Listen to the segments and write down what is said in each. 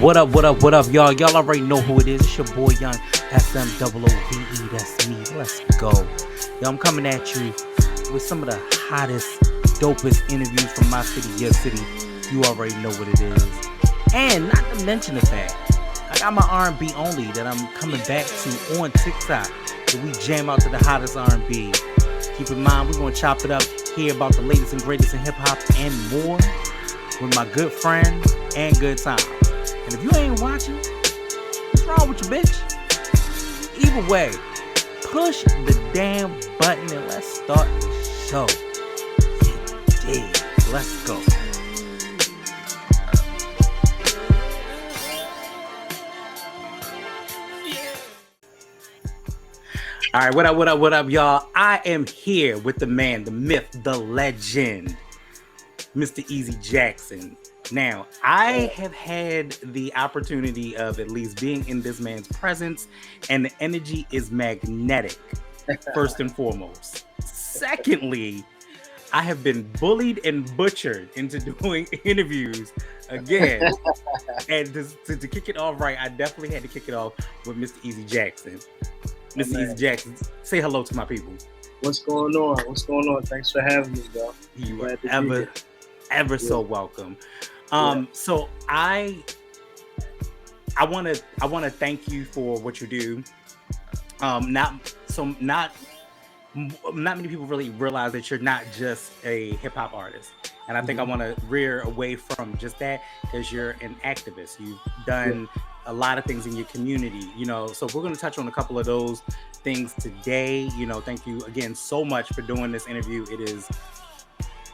What up, what up, what up, y'all? Y'all already know who it is. It's your boy Young SMOOVE. That's me. Let's go. Yo, I'm coming at you with some of the hottest, dopest interviews from my city, your city. You already know what it is. And not to mention the fact, I got my R&B only that I'm coming back to on TikTok. Where we jam out to the hottest R&B. Keep in mind, we're going to chop it up, hear about the latest and greatest in hip-hop and more with my good friends and good times. And if you ain't watching, what's wrong with you, bitch? Either way, push the damn button and let's start the show. Yeah, let's go. All right, what up, y'all? I am here with the man, the myth, the legend, Mr. Easy Jackson. Now, I have had the opportunity of at least being in this man's presence, and the energy is magnetic, first and foremost. Secondly, I have been bullied and butchered into doing interviews again. And to kick it off right, I definitely had to kick it off with Mr. Easy Jackson. Mr. Easy Jackson, say hello to my people. What's going on? What's going on? Thanks for having me, bro. You are ever so welcome. So I want to thank you for what you do. Not many people really realize that you're not just a hip hop artist, and I think I want to rear away from just that because you're an activist. You've done a lot of things in your community, so we're going to touch on a couple of those things today. Thank you again so much for doing this interview.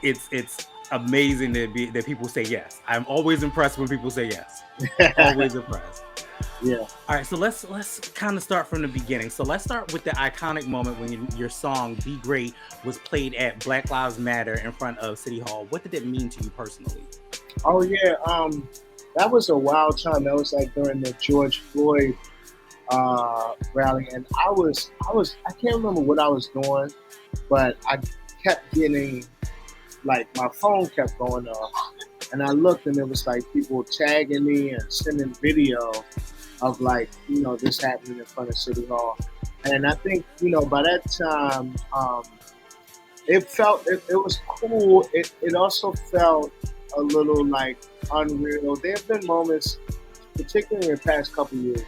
It's amazing that people say yes. I'm always impressed when people say yes. Always impressed. Yeah. All right, so let's kind of start from the beginning. So let's start with the iconic moment when your song "Be Great" was played at Black Lives Matter in front of City Hall. What did it mean to you personally? Oh yeah, that was a wild time. That was like during the George Floyd rally, and I can't remember what I was doing, but I kept getting, like, my phone kept going off, and I looked and it was like people tagging me and sending video of, like, this happening in front of City Hall. And I think, by that time, it was cool. It also felt a little like unreal. There have been moments, particularly in the past couple of years,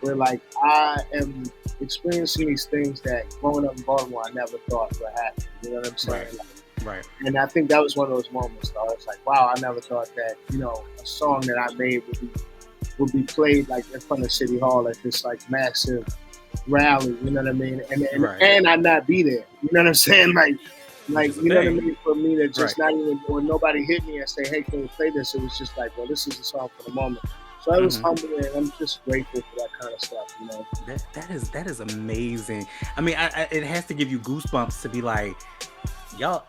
where, like, I am experiencing these things that growing up in Baltimore I never thought would happen. You know what I'm saying? Right. And I think that was one of those moments, though. It's like, wow, I never thought that, a song that I made would be played, like, in front of City Hall at this, like, massive rally, you know what I mean? And I'd not be there. You know what I'm saying? Like, you know what I mean? For me to just not even, when nobody hit me and say, hey, can we play this? It was just like, well, this is a song for the moment. So it was humbling, and I'm just grateful for that kind of stuff, That is amazing. I mean, it has to give you goosebumps to be like, y'all.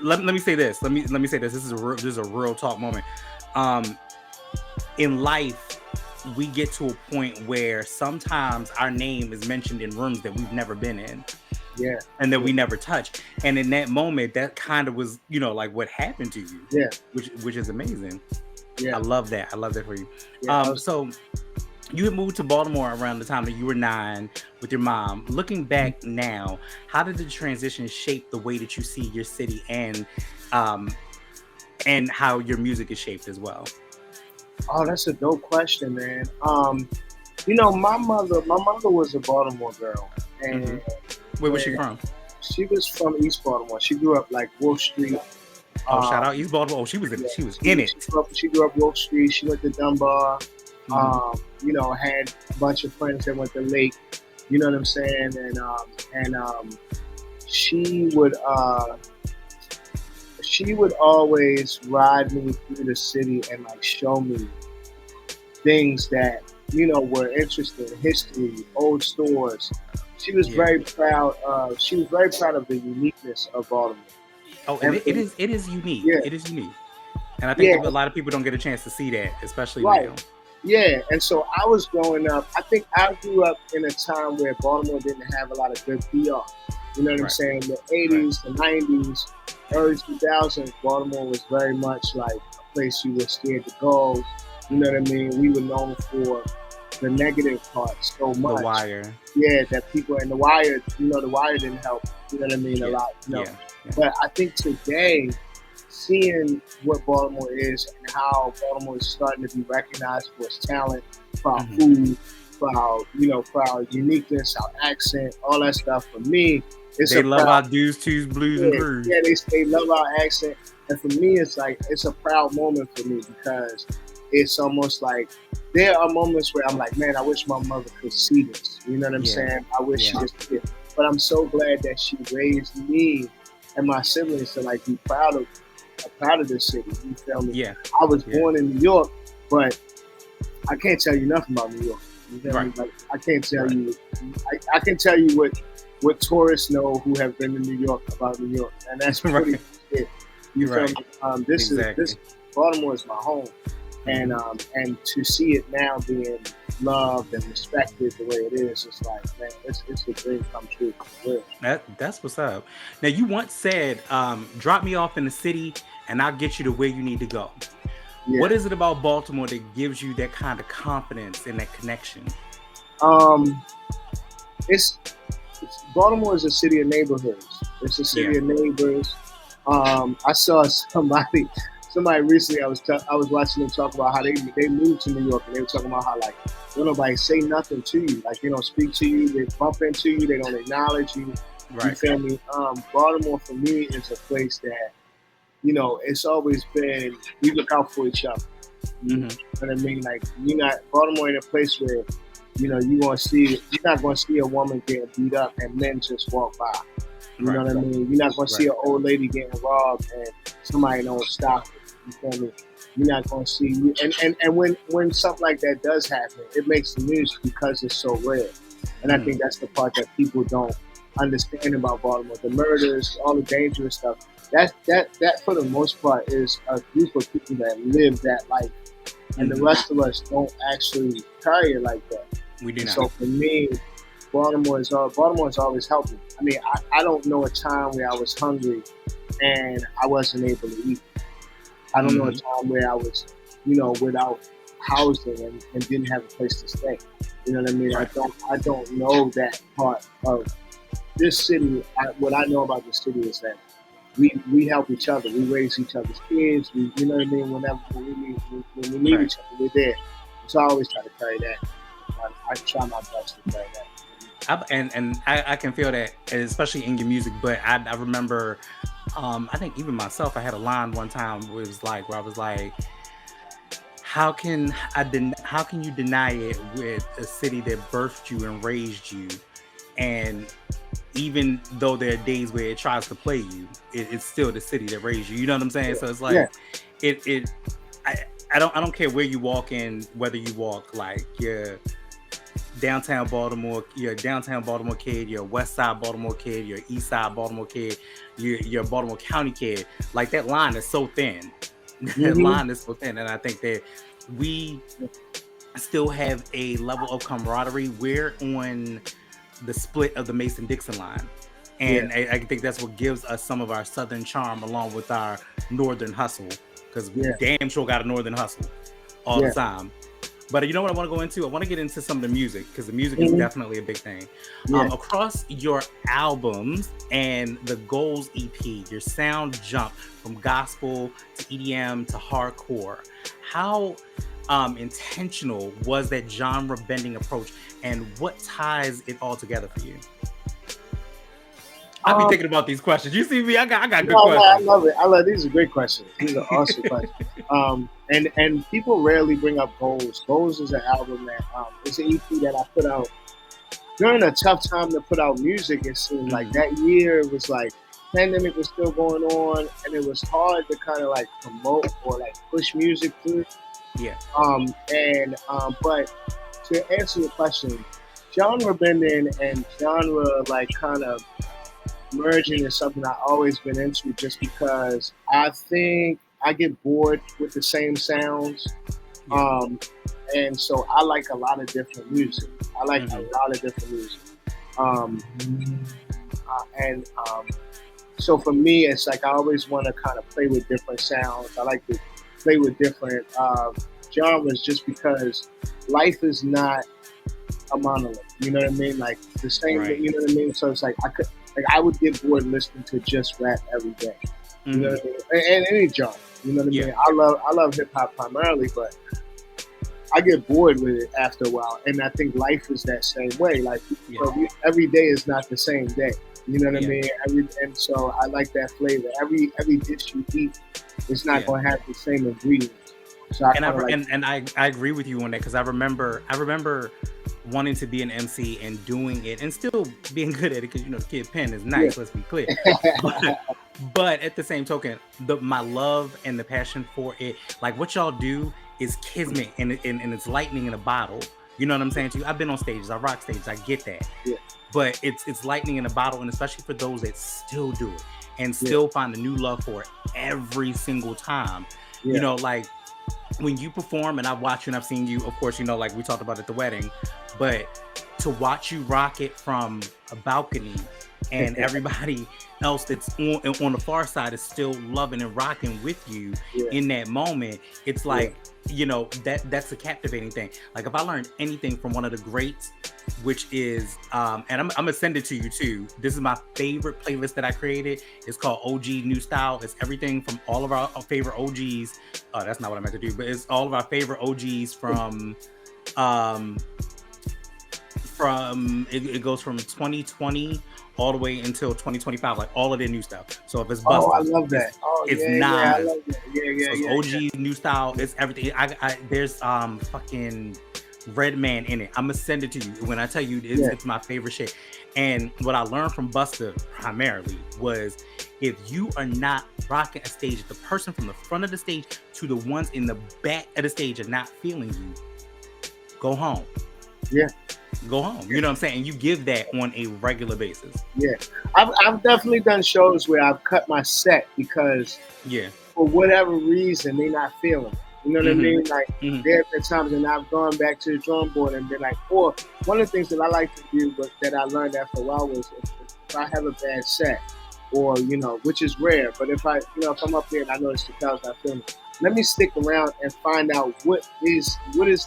Let me say this. Let me say this. This is a real talk moment. In life, we get to a point where sometimes our name is mentioned in rooms that we've never been in. Yeah. And that we never touched. And in that moment, that kind of was, like what happened to you. Yeah. Which is amazing. Yeah. I love that. I love that for you. Yeah, so you had moved to Baltimore around the time that you were 9 with your mom. Looking back now, how did the transition shape the way that you see your city and how your music is shaped as well? Oh, that's a dope question, man. My mother was a Baltimore girl. And where was she from? She was from East Baltimore. She grew up, like, Wolf Street. Shout out East Baltimore. Oh, she was in it. She was in it. She grew up Wolf Street. She went to Dunbar. Had a bunch of friends that went to Lake. You know what I'm saying? And she would always ride me through the city and, like, show me things that were interesting, history, old stores. She was very proud. She was very proud of the uniqueness of Baltimore. Oh, and it is unique. Yeah. It is unique, and I think a lot of people don't get a chance to see that, especially now. Yeah, and so I was growing up. I think I grew up in a time where Baltimore didn't have a lot of good PR. You know what I'm saying? The 80s, the 90s, early 2000s, Baltimore was very much like a place you were scared to go. You know what I mean? We were known for the negative part so The much. Wire. Yeah, that people in the Wire, the Wire didn't help. You know what I mean? A Yeah, lot. yeah, yeah. But I think today, seeing what Baltimore is and how Baltimore is starting to be recognized for its talent, for our food, for our uniqueness, our accent, all that stuff. For me, it's They a love proud. our dues, twos, blues, and Yeah, grooves. yeah, they love our accent, and for me, it's a proud moment for me because it's almost like there are moments where I'm like, man, I wish my mother could see this. You know what I'm Yeah, saying? I wish she yeah, could see it, but I'm so glad that she raised me and my siblings to like be proud of this city. You feel me? yeah, I was yeah. born in New York, but I can't tell you nothing about New York. You feel me? Right, Like I can't tell right. you. I can tell you what tourists know who have been to New York about New York, and that's pretty Right, much it. You feel right. me? This Exactly. Baltimore is my home, Hmm. and to see it now being loved and respected the way it is, it's like man, it's a dream come true for real. That's what's up. Now, you once said, "Drop me off in the city, and I'll get you to where you need to go." What Yeah. is it about Baltimore that gives you that kind of confidence and that connection? Um, it's Baltimore is a city of neighborhoods. It's a Yeah. city of neighbors. I saw somebody recently. I was watching them talk about how they moved to New York and they were talking about how like don't nobody say nothing to you. Like they don't speak to you. They bump into you. They don't acknowledge you. You Right. feel me? Baltimore for me is a place that it's always been we look out for each other. You know Hmm. what I mean? Like you're not Baltimore in a place where you're not gonna see a woman getting beat up and men just walk by. You know Right. what I mean? You're not gonna see Right. an old lady getting robbed and somebody don't stop it. You feel me? You're not gonna see and when something like that does happen, it makes the news because it's so rare. And I Hmm. think that's the part that people don't understand about Baltimore. The murders, all the dangerous stuff. That for the most part is a group of people that live that life. And the Hmm. rest of us don't actually carry it like that. We do And not. so for me, Baltimore has always helped me. I mean, I don't know a time where I was hungry and I wasn't able to eat. I don't know a Hmm. time where I was, without housing and didn't have a place to stay. You know what I mean? Right. I don't know that part of this city. What I know about this city is that we help each other. We raise each other's kids. You know what I mean? When we need Right. each other, we're there. So I always try to carry that. I try my best to carry that. I can feel that, especially in your music. But I remember, I think even myself, I had a line one time where it was like, where I was like, how can you deny it with a city that birthed you and raised you, and even though there are days where it tries to play you, it's still the city that raised you. You know what I'm saying? So it's Yeah. like, it. I, I don't care where you walk in, whether you walk like you're a downtown Baltimore kid, you're a West Side Baltimore kid, you're an East Side Baltimore kid, you're a Baltimore County kid. Like that line is so thin. That Mm-hmm. line is so thin, and I think that we still have a level of camaraderie. We're on the split of the Mason Dixon line. Yeah. And I think that's what gives us some of our Southern charm along with our Northern hustle. Because we Yeah. damn sure got a Northern hustle all the Yeah. time. But you know what I want to go into? I want to get into some of the music because the music is Mm-hmm. definitely a big thing. Yeah. Across your albums and the Goals EP, your sound jumped from gospel to EDM to hardcore. How intentional was that genre bending approach, and what ties it all together for you? I be Um, thinking about these questions. You see me? I got good no, I questions. love it. I love these are great questions. These are awesome questions. And people rarely bring up Goals. Goals is an album that it's an EP that I put out during a tough time to put out music. It seemed like Hmm. that year it was like pandemic was still going on, and it was hard to kind of like promote or like push music through. Yeah. But to answer your question, genre bending and genre like kind of merging is something I've always been into just because I think I get bored with the same sounds. Yeah. Um, and so I like a lot of different music. I like a Hmm. lot of different music. Um, and So for me, it's like I always want to kind of play with different sounds. I like to play with different genres just because life is not a monolith. You know what I mean? Like the same. Right. You know what I mean? So it's like I would get bored listening to just rap every day. You know what I mean? And any genre. You know what I mean? I love hip hop primarily, but I get bored with it after a while. And I think life is that same way. Like every day is not the same day. You know what I mean? And so I like that flavor. Every dish you eat is not going to have the same ingredients. So I agree with you on that, because I remember wanting to be an MC and doing it and still being good at it, because the Kid Pen is nice. Let's be clear. But at the same token, my love and the passion for it, like what y'all do, is kismet, and it's lightning in a bottle. You know what I'm saying to you? I've been on stages, I rock stages, I get that. Yeah. But it's lightning in a bottle, and especially for those that still do it and still find a new love for it every single time. Yeah. Like when you perform, and I've watched you and I've seen you, of course, like we talked about at the wedding, but to watch you rock it from a balcony and everybody else that's on the far side is still loving and rocking with you in that moment, it's like, that's a captivating thing. Like if I learned anything from one of the greats, which is, and I'm gonna send it to you too. This is my favorite playlist that I created. It's called OG New Style. It's everything from all of our favorite OGs. That's not what I meant to do, but it's all of our favorite OGs from it goes from 2020 all the way until 2025, like all of their new stuff. So if it's Busta, I love that. It's Nas. I love that. So it's OG New Style. It's everything. There's fucking Redman in it. I'm gonna send it to you. When I tell you it's my favorite shit. And what I learned from Busta primarily was, if you are not rocking a stage, the person from the front of the stage to the ones in the back of the stage are not feeling you, go home. Yeah. Go home. You know what I'm saying? You give that on a regular basis. Yeah. I've definitely done shows where I've cut my set because for whatever reason they're not feeling it. You know what I mean? Like there have been times and I've gone back to the drawing board and been like, or one of the things that I like to do, but that I learned after a while, was if I have a bad set, or which is rare, but if if I'm up there and I notice the crowd's not feeling it, let me stick around and find out what is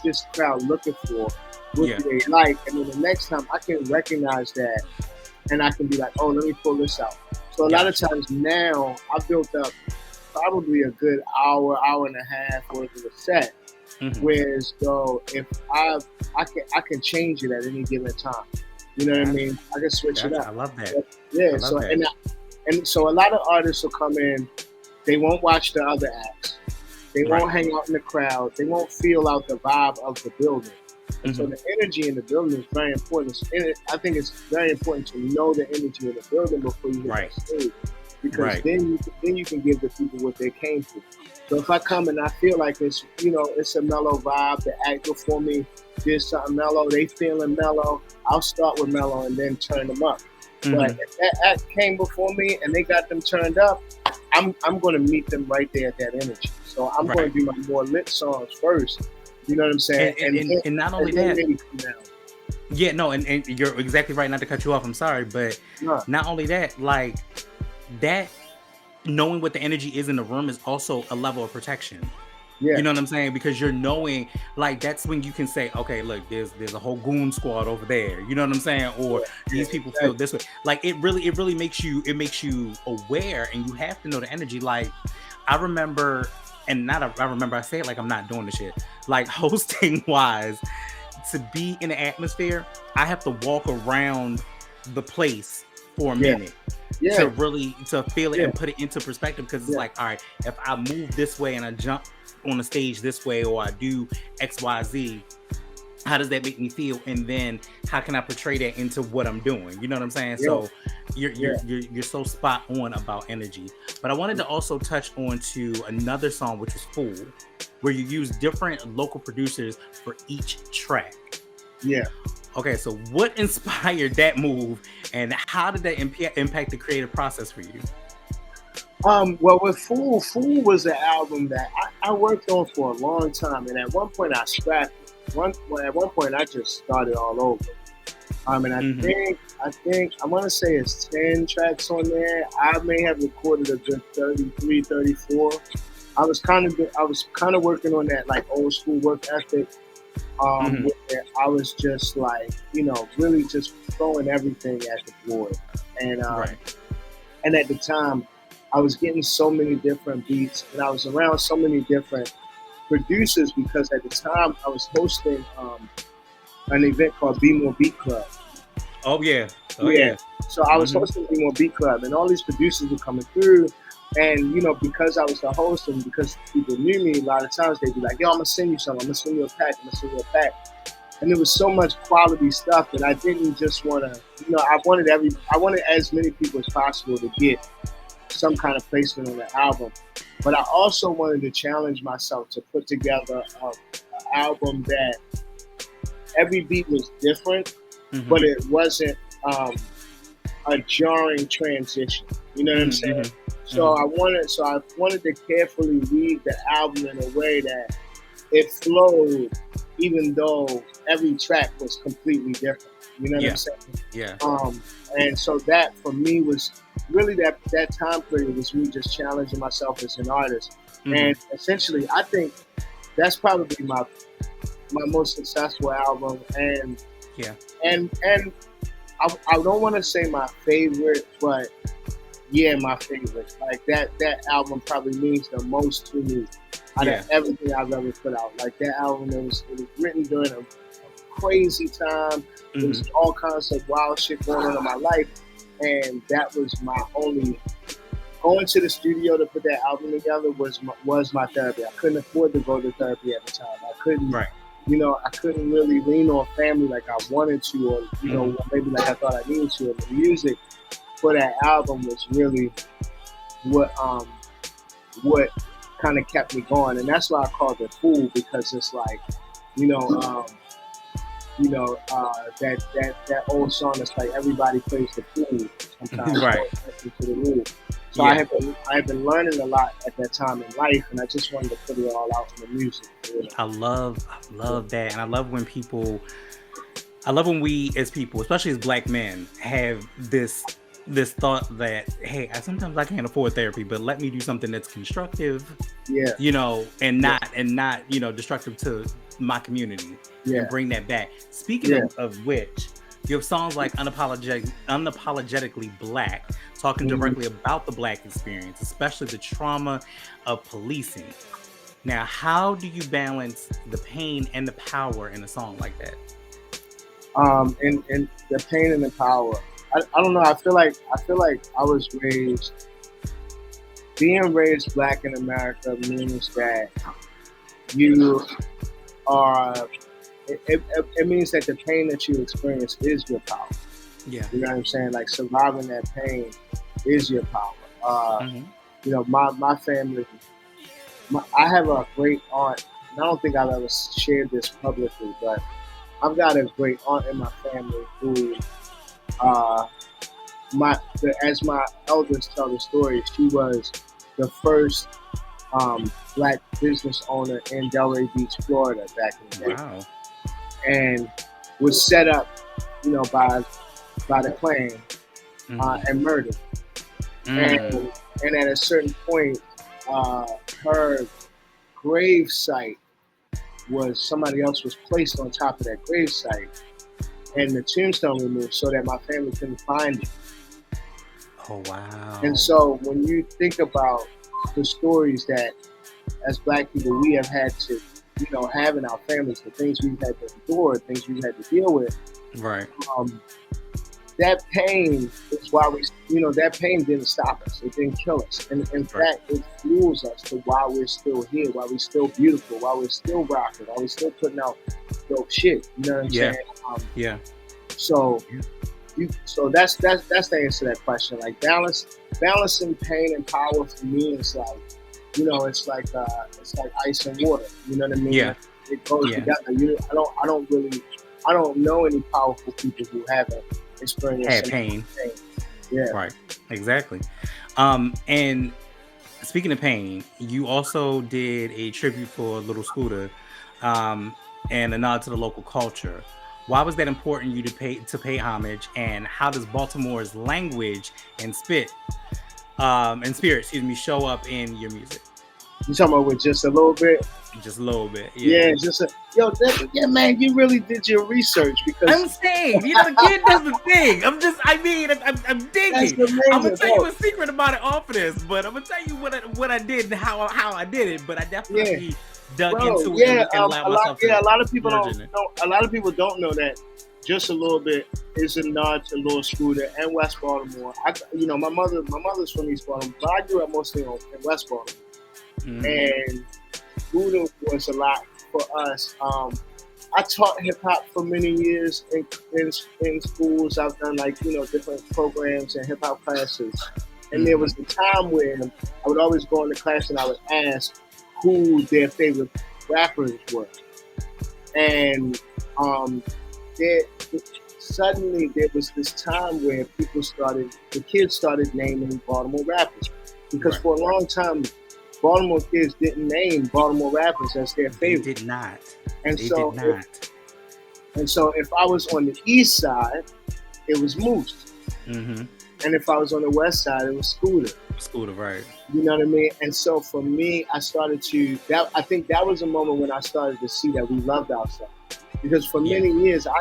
this crowd looking for. What do they like? And then the next time I can recognize that and I can be like, oh, let me pull this out. So a lot of times now I've built up probably a good hour and a half worth of a set. Whereas though if I can change it at any given time. You know what I mean? I can switch it up. I love that. Yeah. So that. And so a lot of artists will come in, they won't watch the other acts. They won't hang out in the crowd. They won't feel out the vibe of the building. And so the energy in the building is very important. I think it's very important to know the energy in the building before you hit the stage, because then you can give the people what they came for. So if I come and I feel like it's it's a mellow vibe, the act before me did something mellow, they feeling mellow, I'll start with mellow and then turn them up. But if that act came before me and they got them turned up, I'm going to meet them right there at that energy. So I'm going to do my more lit songs first. You know what I'm saying? And not only that, and you're exactly right, not to cut you off, I'm sorry, but not only that, like that, knowing what the energy is in the room is also a level of protection. You know what I'm saying? Because you're knowing, like, that's when you can say, okay, look, there's a whole goon squad over there. You know what I'm saying? Or these people feel this way. Like it really makes you aware, and you have to know the energy. Like I remember, I say it like I'm not doing the shit. Like hosting wise, to be in the atmosphere, I have to walk around the place for a minute to feel it and put it into perspective. Because it's like, all right, if I move this way and I jump on the stage this way, or I do X, Y, Z, how does that make me feel? And then how can I portray that into what I'm doing? You know what I'm saying? So you're so spot on about energy. But I wanted to also touch on to another song, which was Fool, where you use different local producers for each track. Yeah. Okay, so what inspired that move, and how did that impact the creative process for you? Well, with Fool was an album that I worked on for a long time, and at one point I scrapped it. At one point I just started all over. And I think I want to say it's 10 tracks on there. I may have recorded a good 33, 34. I was kind of working on that like old school work ethic, Hmm. where I was just like, really just throwing everything at the board. And Right. at the time, I was getting so many different beats, and I was around so many different producers because at the time I was hosting an event called Be More Beat Club. Oh yeah. Oh Yeah. yeah. So I was Hmm. hosting Be More Beat Club, and all these producers were coming through. And because I was the host, and because people knew me, a lot of times they'd be like, "Yo, I'm gonna send you something. I'm gonna send you a pack. I'm gonna send you a pack." And there was so much quality stuff that I didn't just want to, I wanted as many people as possible to get some kind of placement on the album. But I also wanted to challenge myself to put together an album that every beat was different, but Hmm. it wasn't um, a jarring transition. You know what I'm saying? Hmm. So Hmm. I wanted to carefully read the album in a way that it flowed, even though every track was completely different. You know what I'm Yeah. saying? Yeah. Um, and so that for me was really that time period was me just challenging myself as an artist. Hmm. And essentially, I think that's probably my most successful album, Yeah. and I don't want to say my favorite, but yeah, my favorite. Like that album probably means the most to me out of Yeah. everything I've ever put out. Like that album, it was written during a crazy time. There Hmm. was all kinds of wild shit going on in my life, and that was my only going to the studio to put that album together was my therapy. I couldn't afford to go to therapy at the time. I couldn't, Right. I couldn't really lean on family like I wanted to, or Hmm. maybe like I thought I needed to. And the music for that album was really what kind of kept me going, and that's why I called it "Fool" because it's like, you know, um, that old song that's like everybody plays the fool sometimes, Right. listen to the rule. So I Yeah. have been I have been learning a lot at that time in life, and I just wanted to put it all out in the music. I love that, and I love when we as people, especially as black men, have this thought that, hey, sometimes I can't afford therapy, but let me do something that's constructive, Yeah, and yeah, not destructive to my community, and yeah, bring that back. Speaking yeah. of which, you have songs like Unapologetically Black, talking Mhm. directly about the black experience, especially the trauma of policing. Now, how do you balance the pain and the power in a song like that? And the pain and the power. I don't know. I feel like I was being raised black in America means that you are. It means that the pain that you experience is your power. Yeah. You know what I'm saying? Like surviving that pain is your power. Uh, Hmm. my family. I have a great aunt, and I don't think I've ever shared this publicly, but I've got a great aunt in my family who, uh, as my elders tell the story, she was the first black business owner in Delray Beach, Florida, back in the day, Wow. and was set up, by the Klan Hmm. and murdered. And Mm. at a certain point, uh, her grave site somebody else was placed on top of that grave site, and the tombstone removed so that my family couldn't find it. Oh And wow. so when you think about the stories that as black people we have had to, have in our families, the things we've had to endure, things we've had to deal with, Right. um, that pain is why that pain didn't stop us. It didn't kill us. And in Right. fact, it fuels us to why we're still here, why we're still beautiful, why we're still rocking, why we're still putting out dope shit. You know what I'm Yeah. saying? Um, Yeah. so Yeah. so that's the answer to that question. Like balancing pain and power for me is like, it's like ice and water. You know what I mean? Yeah. Like, it goes Yeah. together. I don't know any powerful people who haven't experienced Had some pain. pain. Yeah. Right. Exactly. And speaking of pain, you also did a tribute for Little Scooter, um, and a nod to the local culture. Why was that important you to pay homage, and how does Baltimore's language and spirit, excuse me, show up in your music? You talking about with just a little bit? Just a little bit, Yeah, yeah. just a yeah, man. You really did your research because I'm saying, again, that's the thing. I'm that's digging. I'm gonna amazing, tell you bro. a secret about it off of this, but I'm gonna tell you what I did and how I did it. But I Yeah, definitely dug bro. into it Yeah, and allowed a lot. myself Yeah, to a lot of people merge in it. don't. A lot of people don't know that. Just a little bit is a nod to Lord Scooter and West Baltimore. My mother's from East Baltimore, but I grew up mostly in West Baltimore, Mm-hmm. and Scooter was a lot for us. I taught hip hop for many years in schools. I've done different programs and hip hop classes. And there Mm-hmm. was a time where I would always go into class and I would ask who their favorite rappers were. And um, there, suddenly there was this time where the kids started naming Baltimore rappers. Because Right. for a long time, Baltimore kids didn't name Baltimore rappers as their They favorite. did not. And They did so if not. if I was on the east side, it was Moose. Mm-hmm. And if I was on the west side, it was Scooter. Scooter, right. You know what I mean? And so for me, I think that was a moment when I started to see that we loved ourselves. Because for Yeah. many years I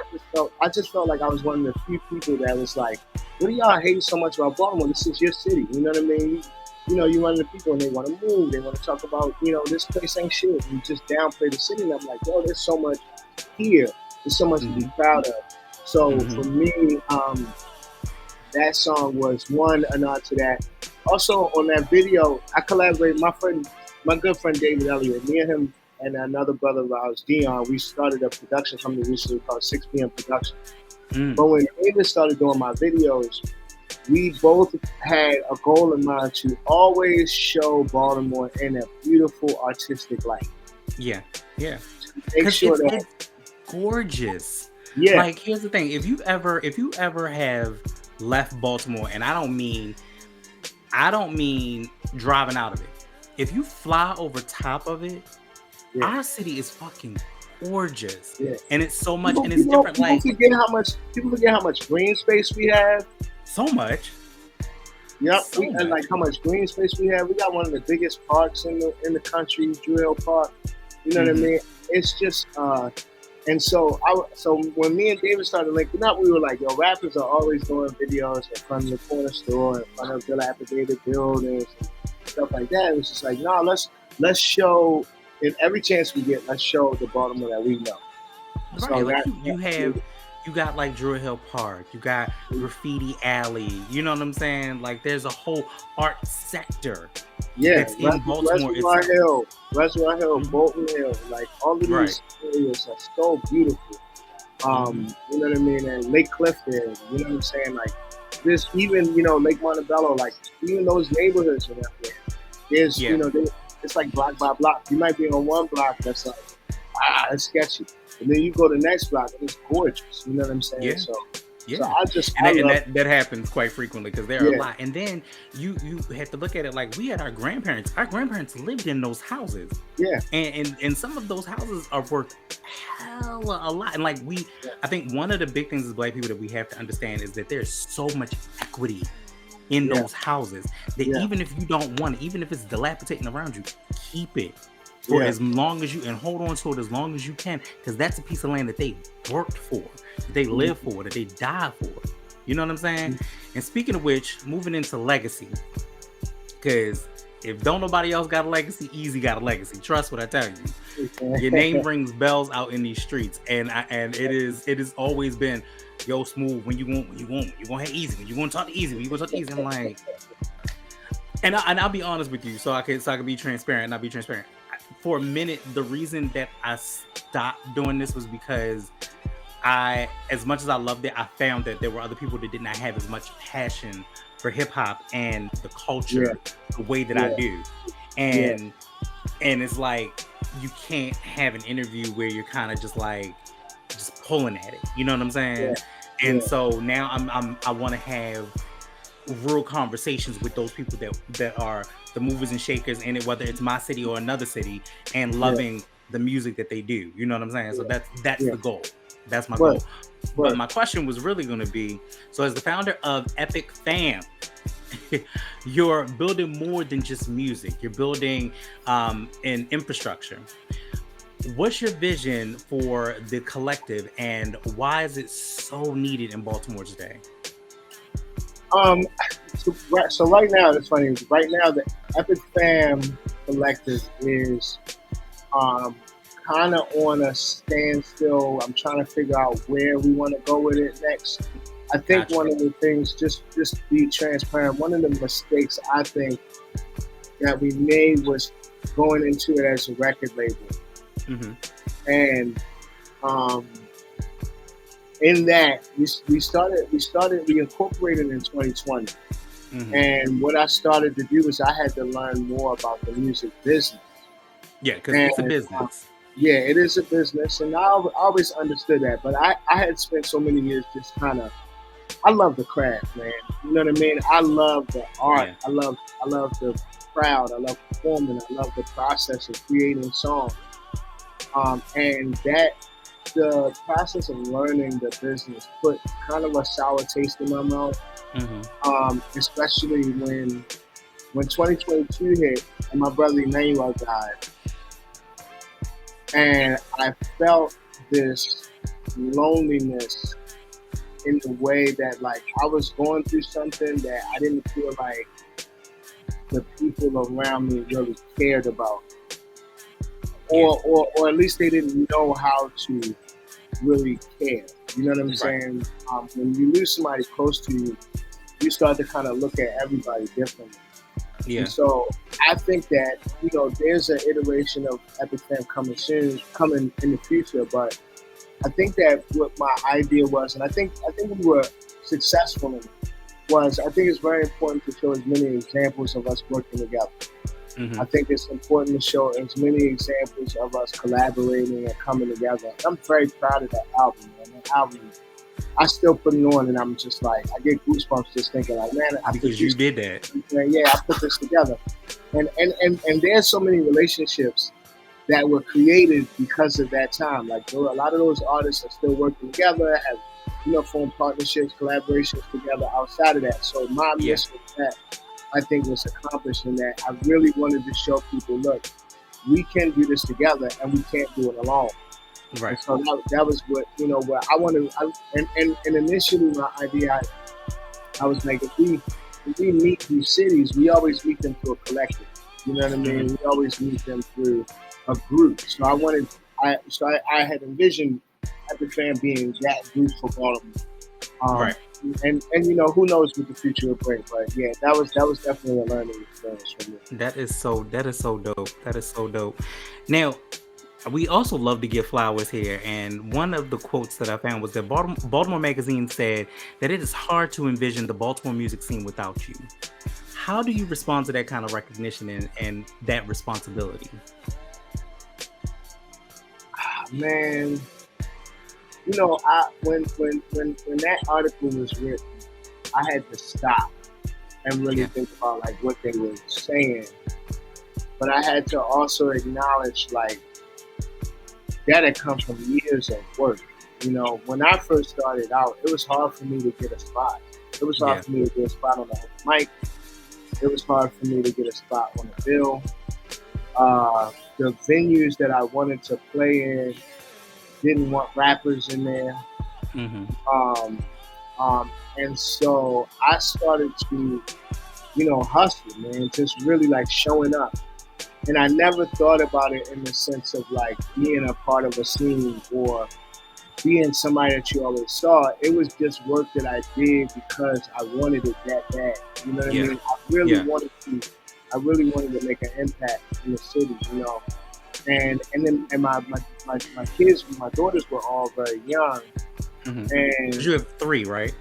just felt like I was one of the few people that was like, what do y'all hate so much about Baltimore? This is your city. You know what I mean? You one of the people and they want to move, they want to talk about, this place ain't shit. And just downplay the city. And I'm like, yo, there's so much here. There's so much to be Mm-hmm. proud of. So Mm-hmm. for me, that song was one a nod to that. Also on that video, I collaborated my good friend David Elliott. Me and him and another brother of ours, Dion, we started a production company recently called 6 p.m. Production. Mm. But when David started doing my videos, we both had a goal in mind to always show Baltimore in a beautiful artistic light. Yeah. Yeah. Make Because sure that it's gorgeous. yeah, Like, here's the thing: if you ever have left Baltimore, and I don't mean driving out of it. If you fly over top of it, yeah, our city is fucking gorgeous, yeah. and it's so much, People, and it's people, different. people Like, forget how much green space we have. so much, Yep, so and much. like how much green space we have. We got one of the biggest parks in the country, Drew Hill Park. You know what I Mm-hmm. mean? It's just and so when me and David started linking up, we were like, yo, rappers are always doing videos in front of the corner store, in front of dilapidated buildings, and stuff like that. It was just like, no, let's show in every chance we get, let's show the Baltimore that we know. Right, So like that, you got like Druid Hill Park, you got Graffiti Alley, you know what I'm saying? Like, there's a whole art sector yeah, that's in Baltimore Reservoir itself. Hill, Reservoir Hill, Mhm. Bolton Hill, like all of Right. these areas are so beautiful. Hmm. You know what I mean? And Lake Clifton, you know what I'm saying? Like this, even Lake Montebello, like even those neighborhoods are out there. There's, Yeah. it's like block by block. You might be on one block that's like, it's sketchy, and then you go to the next block and it's gorgeous. You know what I'm saying? Yeah. So Yeah. I And love, that happens quite frequently because there are a yeah, lot. And then you have to look at it like we had our grandparents. Our grandparents lived in those houses. yeah, And some of those houses are worth hella a lot. And like yeah, I think one of the big things as Black people that we have to understand is that there's so much equity in yeah, those houses that yeah, even if you don't want it, even if it's dilapidating around you, keep it for yeah, as long as you and hold on to it as long as you can, because that's a piece of land that they worked for, that they live for, that they die for. You know what I'm saying? And speaking of which, moving into legacy, because if don't nobody else got a legacy, Easy got a legacy. Trust what I tell you. Your name rings bells out in these streets, and it has always been, yo, Smoove, when you gonna have Easy, when you gonna talk to Easy, when you gonna talk to Easy. I'm like, and I'll be honest with you, so I can be transparent. And I'll be transparent. For a minute, the reason that I stopped doing this was because as much as I loved it, I found that there were other people that did not have as much passion for hip hop and the yeah, culture the way that I yeah, do, yeah, and it's like you can't have an interview where you're kind of just pulling at it. You know what I'm saying? yeah, And yeah, so now I want to have real conversations with those people that are the movers and shakers in it, whether it's my city or another city, and yeah, loving the music that they do. You know what I'm saying? So that's yeah. the goal. That's my But goal. But but my question was really going to be: so, as the founder of Epic Fam, you're building more than just music. You're building an infrastructure. What's your vision for the collective, and why is it so needed in Baltimore today? Um, so right now, it's funny. Right now, the Epic Fam Collective is um, kind of on a standstill. I'm trying to figure out where we want to go with it next. I think Gotcha. one of the things, just to be transparent, one of the mistakes I think that we made was going into it as a record label, Hmm. and um, in that we incorporated in 2020. Hmm. And what I started to do is I had to learn more about the music business. Yeah, because And it's a business. yeah, it is a business, and I always understood that. But I had spent so many years just kind of. I love the craft, man. You know what I mean? I love the art. Yeah. I love the crowd. I love performing. I love the process of creating songs. And that the process of learning the business put kind of a sour taste in my mouth. Hmm. Especially when 2022 hit and my brother Emmanuel died, and I felt this loneliness in the way that like I was going through something that I didn't feel like the people around me really cared about, Yeah. or at least they didn't know how to really care. You know what I'm Right. saying? When you lose somebody close to you, you start to kind of look at everybody differently. And Yeah. so I think that there's an iteration of Epic Fam coming soon, coming in the future. But I think that what my idea was, and I think we were successful in it, was I think it's very important to show as many examples of us working together. Hmm. I think it's important to show as many examples of us collaborating and coming together. I'm very proud of that album, man. That album, I still put it on, and I'm just like, I get goosebumps just thinking, like, man, I put Because you this, did that. yeah, I put this together. And there's so many relationships that were created because of that time. Like a lot of those artists are still working together, have formed partnerships, collaborations together outside of that. So my Yeah. mission with that, I think, was accomplished in that I really wanted to show people, look, we can do this together, and we can't do it alone. And Right. so that was what what I wanted. And initially, my idea, I was like, if we meet these cities, we always meet them through a collective. You know what I Hmm. mean? We always meet them through a group. So I had envisioned Epic Fan being that group for Baltimore. Um, Right. and who knows what the future will bring. But yeah, that was definitely a learning experience for me. That is so dope. That is so dope. Now, we also love to give flowers here, and one of the quotes that I found was that Baltimore Magazine said that it is hard to envision the Baltimore music scene without you. How do you respond to that kind of recognition and that responsibility? Man, I when that article was written, I had to stop and really Yeah. think about like what they were saying. But I had to also acknowledge like that had come from years of work. When I first started out, it was hard for me to get a spot. It was hard Yeah. for me to get a spot on the open mic. It was hard for me to get a spot on the bill. The venues that I wanted to play in didn't want rappers in there. Hmm. Um, and so I started to, hustle, man, just really like showing up. And I never thought about it in the sense of like being a part of a scene or being somebody that you always saw. It was just work that I did because I wanted it that bad. You know what I Yeah. mean? I really Yeah. wanted to. I really wanted to make an impact in the city. And then my kids, my daughters were all very young, Hmm. and You have three, right?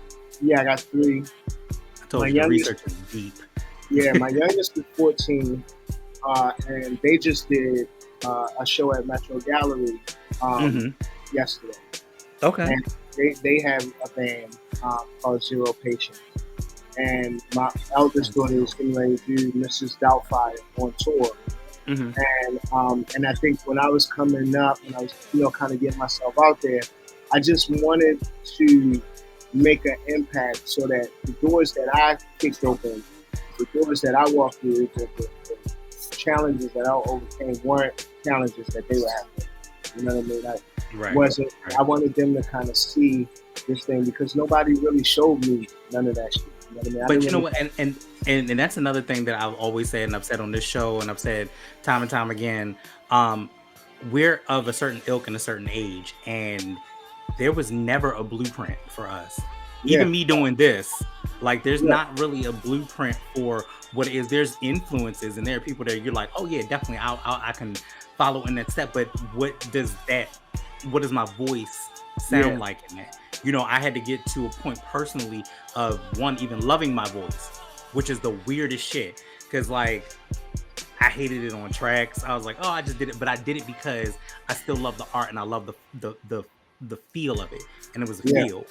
yeah, I got three. I My told you the youngest, research is deep. yeah, my youngest is 14, and they just did a show at Metro Gallery um, Hmm. yesterday, Okay. and they have a band called Zero Patience. And my eldest That's daughter is dope. getting ready to do Mrs. Doubtfire on tour. Hmm. And I think when I was coming up and I was kind of getting myself out there, I just wanted to make an impact so that the doors that I kicked open the doors that I walked through, the challenges that I overcame weren't challenges that they were having. You know what I mean? Right. Wasn't. Right. I wanted them to kind of see this thing because nobody really showed me none of that shit. You know what I mean? But you know what, and that's another thing that I've always said, and I've said on this show, and I've said time and time again. We're of a certain ilk and a certain age, and there was never a blueprint for us. Yeah. Even me doing this, like, there's Yeah. not really a blueprint for what it is. There's influences, and there are people that you're like, oh yeah, definitely, I can follow in that step. But what does my voice sound like in that? You know, I had to get to a point personally of one, even loving my voice, which is the weirdest shit. Cause like, I hated it on tracks. I was like, oh, I just did it, but I did it because I still love the art and I love the feel of it, and it was a feel.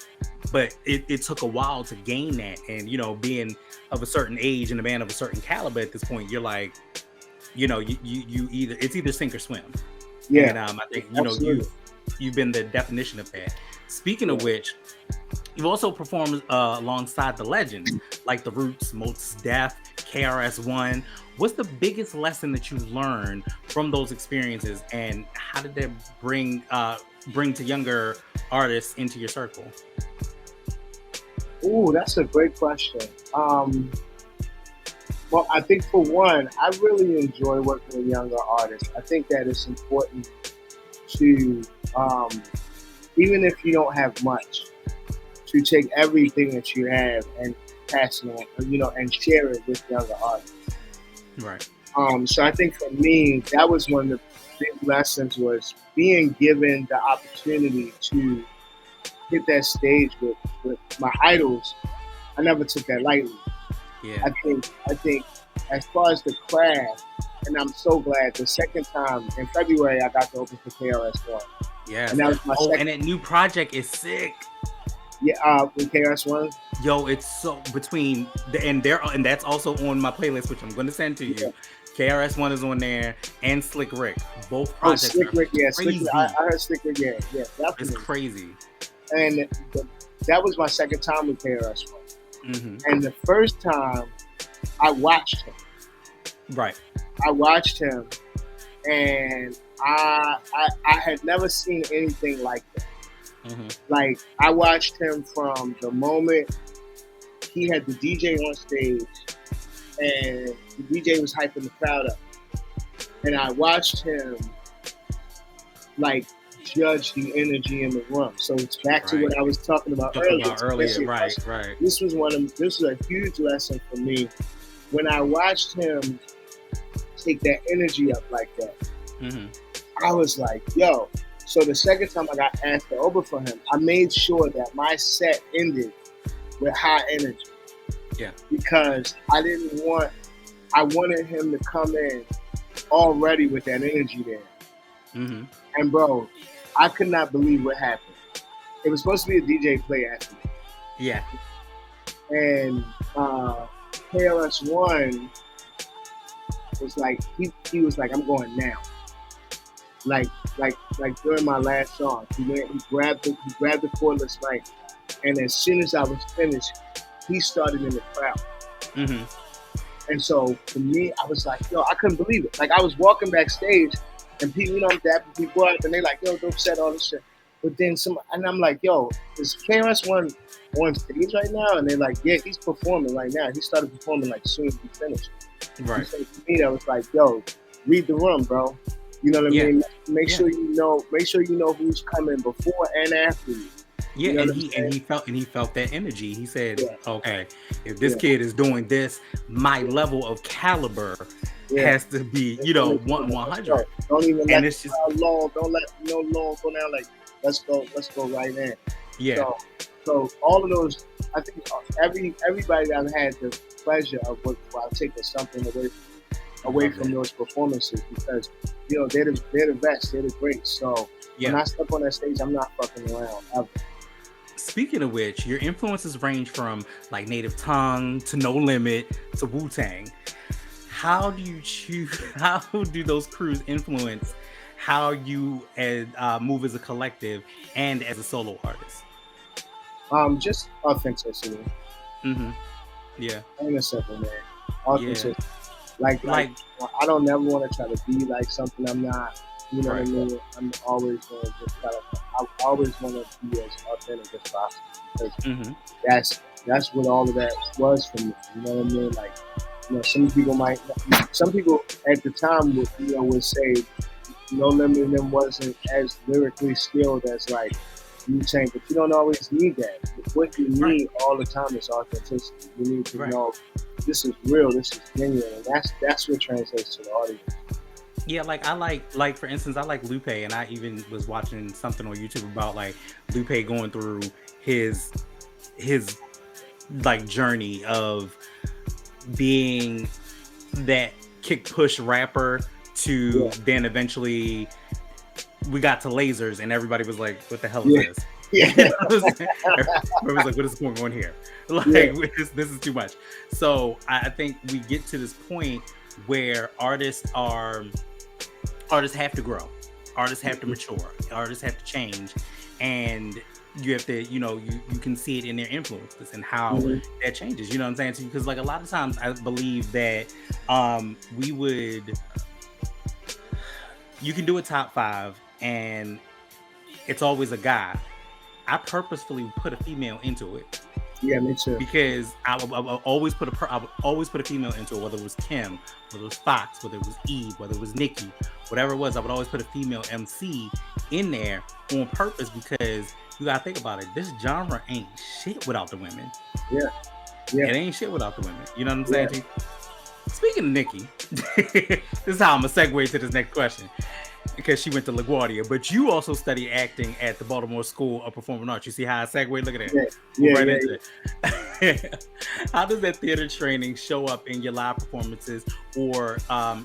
But it took a while to gain that, and you know, being of a certain age and a man of a certain caliber at this point, you're like, you know, you it's either sink or swim. Yeah. And I think, you know, you've been the definition of that. Speaking of which, you've also performed alongside the legends like The Roots, Mos Def, KRS-One. What's the biggest lesson that you learned from those experiences, and how did that bring to younger artists into your circle? Ooh, that's a great question. Well, I think for one, I really enjoy working with younger artists. I think that it's important to, even if you don't have much, to take everything that you have and pass it on, you know, and share it with younger artists. Right. So I think for me, that was one of the big lessons, was being given the opportunity to hit that stage with my idols. I never took that lightly. Yeah. I think as far as the craft, and I'm so glad the second time in February I got to open for KRS-One. Yeah. And that was my second. And that new project is sick. Yeah, with KRS-One. Yo, it's so between and that's also on my playlist, which I'm going to send to you. Yeah. KRS-One is on there, and Slick Rick. Both projects. Slick Rick, yeah. Crazy. Slick, I heard Slick Rick, yeah, definitely. It's crazy. And that was my second time with KRS-One. Mm-hmm. And the first time, I watched him. Right. I watched him, and I had never seen anything like that. Mm-hmm. Like, I watched him from the moment he had the DJ on stage, and the DJ was hyping the crowd up. And I watched him, like, judge the energy in the room. So it's back to what I was talking about earlier. Right. This was a huge lesson for me when I watched him take that energy up like that. Mm-hmm. I was like, yo. So the second time I got asked to open for him, I made sure that my set ended with high energy. Yeah. Because I wanted him to come in already with that energy there. Mm-hmm. And bro, I could not believe what happened. It was supposed to be a DJ play after me. Yeah. And KRS-One was like, he was like, I'm going now. Like during my last song, he grabbed the cordless mic, and as soon as I was finished, he started in the crowd. Mm-hmm. And so for me, I was like, yo, I couldn't believe it. Like, I was walking backstage, and people, you know, people up, and they like, yo, don't set all this shit. But then and I'm like, yo, is KRS-One on stage right now? And they're like, yeah, he's performing right now. He started performing like as soon as he finished. Right. So for me, that was like, yo, read the room, bro. You know what I mean? Make sure you know who's coming before and after you. Yeah, you know and he felt that energy. He said, okay, if this kid is doing this, my level of caliber has to be, 100. Don't even let it long. Don't let no long go down. Like, let's go right in. Yeah. So all of those, I think everybody that I've had the pleasure of working for, I've taken something away from those performances, because they're the best, they're the greats. So when I step on that stage, I'm not fucking around ever. Speaking of which, your influences range from like Native Tongue to No Limit to Wu-Tang. How do those crews influence how you move as a collective and as a solo artist? Just authenticity. Mm-hmm. Yeah. Ain't a simple, man. Yeah. Authenticity. Like I don't never want to try to be like something I'm not. You know what I Right. mean? I'm always going to just try to. I always want to be as authentic as possible because Mm-hmm. that's what all of that was for me. You know what I mean? Like, some people some people at the time would say No Limit in them wasn't as lyrically skilled as like you saying, but you don't always need that. What you Right. need all the time is authenticity. You need to Right. know this is real, this is genuine, and that's what translates to the audience. Yeah, like I like for instance, I like Lupe, and I even was watching something on YouTube about like Lupe going through his his like journey of being that kick push rapper to Yeah, then eventually we got to lasers and everybody was like, what the hell is yeah, this? yeah, You know what I'm saying? Everybody was like, what is going on here? Like, yeah. this is too much. So I think we get to this point where artists have to grow, artists have to mature, artists have to change, and you have to, you can see it in their influences and how Mhm. that changes. You know what I'm saying? Because like a lot of times I believe that we would you can do a top five and it's always a guy. I purposefully put a female into it Yeah, me too. because I would I would always put a female into it, whether it was Kim, whether it was Fox, whether it was Eve, whether it was Nikki, whatever it was. I would always put a female MC in there on purpose because you gotta think about it. This genre ain't shit without the women. Yeah, yeah, It ain't shit without the women. You know what I'm yeah. saying? G? Speaking of Nikki, this is how I'm gonna segue to this next question because she went to LaGuardia, but you also study acting at the Baltimore School of Performing Arts. You see how I segue? Look at that. Yeah, Move yeah, right yeah, into it. How does that theater training show up in your live performances or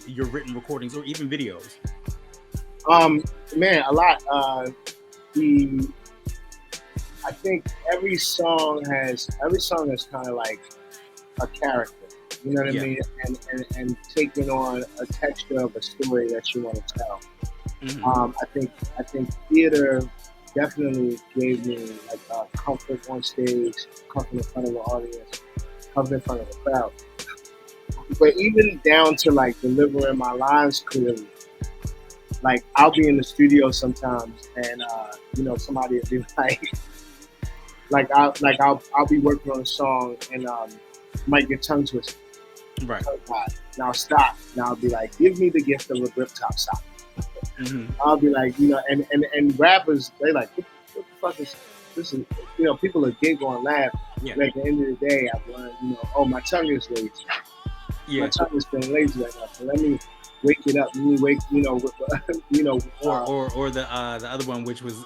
your written recordings or even videos? Man, a lot. The I think every song is kind of like a character. You know what I Yeah. mean? And taking on a texture of a story that you want to tell. Hmm. I think theater definitely gave me like comfort on stage, comfort in front of an audience, comfort in front of a crowd. But even down to like delivering my lines clearly, like I'll be in the studio sometimes, and somebody will be I'll be working on a song and might get tongue twisted, Right. tongue tied. Now stop. Now I'll be like, give me the gift of a grip top stop. Hmm. I'll be like, and rappers, they like, what the fuck is this? Is people are giggle and laugh. Yeah. But at the end of the day, I've learned, oh, my tongue is lazy. My Yeah. tongue has been lazy right now. So let me wake it up. Let me wake, with, Or the other one, which was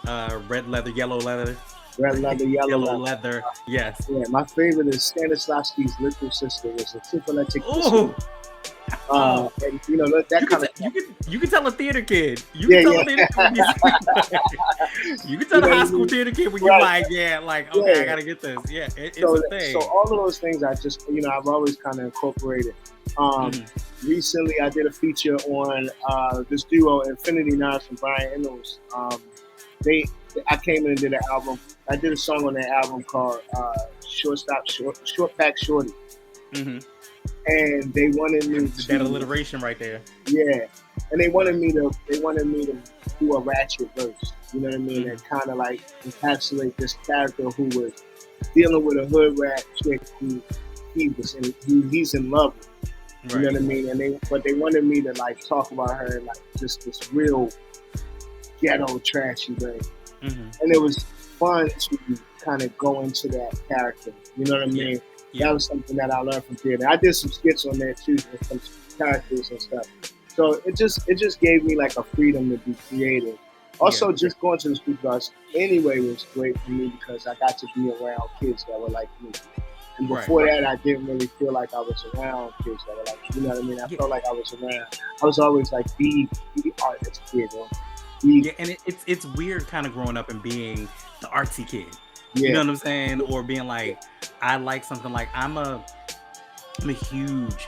red leather, yellow leather, red leather, yellow yellow leather. leather. Yes. Yeah, my favorite is Stanislavski's little sister was a syphilitic Oh. and that kind of stuff. You can tell a theater kid. You Yeah, can tell yeah. a theater kid when you can tell You know a what high I school mean? theater kid when you're Right. like, yeah, like okay, Yeah. I gotta get this. Yeah, it's So, a thing. so all of those things I just, I've always kind of incorporated. Mhm. Recently, I did a feature on this duo, Infinity Knives from Brian Ennals. They, I came in and did an album. I did a song on that album called Short Pack Shorty, Mhm. and they wanted me That alliteration right there. yeah, and they wanted Right. me to do a ratchet verse. You know what I mean? Mhm. That kind of like encapsulate this character who was dealing with a hood rat chick who he's in love with. You know Right. what I mean? But they wanted me to like talk about her in like just this real ghetto trashy way, Mhm. and it was fun to kind of go into that character. You know what I Yeah. mean? Yeah. That was something that I learned from theater. I did some skits on there too, with some characters and stuff. So it just gave me like a freedom to be creative. Also, Yeah. just going to the studio anyway was great for me because I got to be around kids that were like me. And Right. before that, I didn't really feel like I was around kids that were like, you know what I mean? I Yeah. felt like I was around. I was always like the artist kid, or the Yeah, and it's weird kind of growing up and being the artsy kid. You yeah, know what I'm saying? Or being like, I like something like I'm a huge.